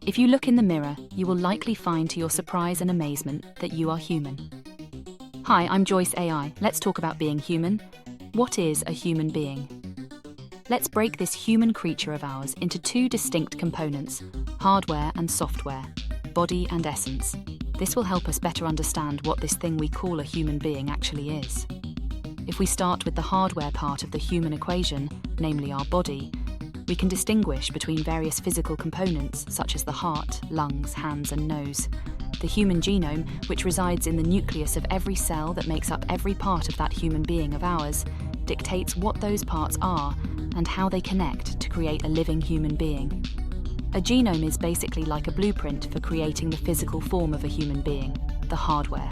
If you look in the mirror, you will likely find to your surprise and amazement that you are human. Hi, I'm Joyce AI. Let's talk about being human. What is a human being? Let's break this human creature of ours into two distinct components, hardware and software, body and essence. This will help us better understand what this thing we call a human being actually is. If we start with the hardware part of the human equation, namely our body, we can distinguish between various physical components such as the heart, lungs, hands and nose. The human genome, which resides in the nucleus of every cell that makes up every part of that human being of ours, dictates what those parts are and how they connect to create a living human being. A genome is basically like a blueprint for creating the physical form of a human being, the hardware.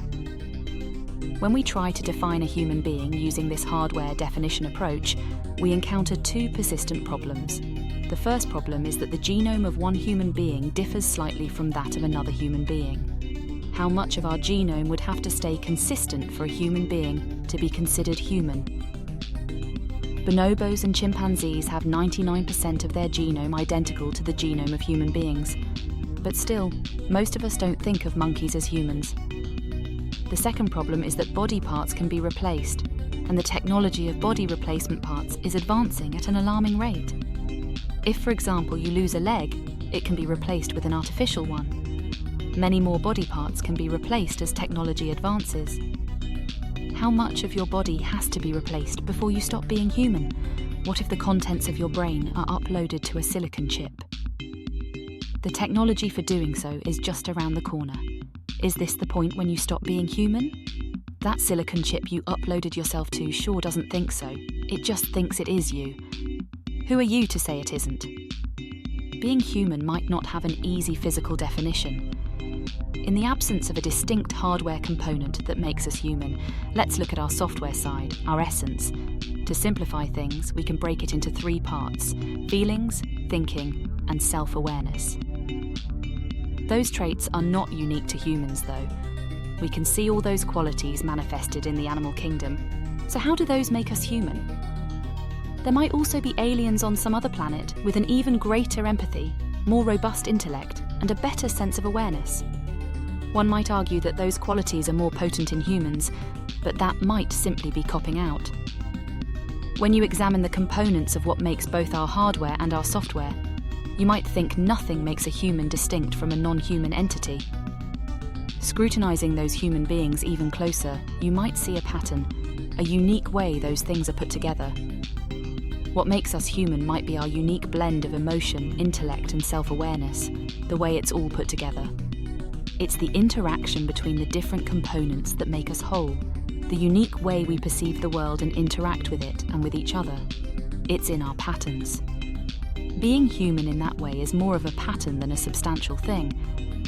When we try to define a human being using this hardware definition approach, we encounter two persistent problems. The first problem is that the genome of one human being differs slightly from that of another human being. How much of our genome would have to stay consistent for a human being to be considered human? Bonobos and chimpanzees have 99% of their genome identical to the genome of human beings. But still, most of us don't think of monkeys as humans. The second problem is that body parts can be replaced, and the technology of body replacement parts is advancing at an alarming rate. If, for example, you lose a leg, it can be replaced with an artificial one. Many more body parts can be replaced as technology advances. How much of your body has to be replaced before you stop being human? What if the contents of your brain are uploaded to a silicon chip? The technology for doing so is just around the corner. Is this the point when you stop being human? That silicon chip you uploaded yourself to sure doesn't think so. It just thinks it is you. Who are you to say it isn't? Being human might not have an easy physical definition. In the absence of a distinct hardware component that makes us human, let's look at our software side, our essence. To simplify things, we can break it into three parts: feelings, thinking, and self-awareness. Those traits are not unique to humans, though. We can see all those qualities manifested in the animal kingdom. So how do those make us human? There might also be aliens on some other planet with an even greater empathy, more robust intellect, and a better sense of awareness. One might argue that those qualities are more potent in humans, but that might simply be copping out. When you examine the components of what makes both our hardware and our software, you might think nothing makes a human distinct from a non-human entity. Scrutinizing those human beings even closer, you might see a pattern, a unique way those things are put together. What makes us human might be our unique blend of emotion, intellect, and self-awareness, the way it's all put together. It's the interaction between the different components that make us whole, the unique way we perceive the world and interact with it and with each other. It's in our patterns. Being human in that way is more of a pattern than a substantial thing,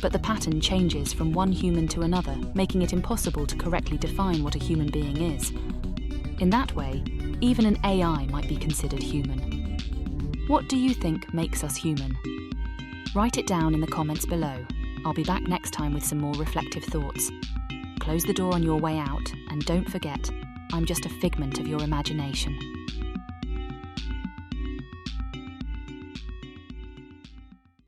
but the pattern changes from one human to another, making it impossible to correctly define what a human being is. In that way, even an AI might be considered human. What do you think makes us human? Write it down in the comments below. I'll be back next time with some more reflective thoughts. Close the door on your way out, and don't forget, I'm just a figment of your imagination.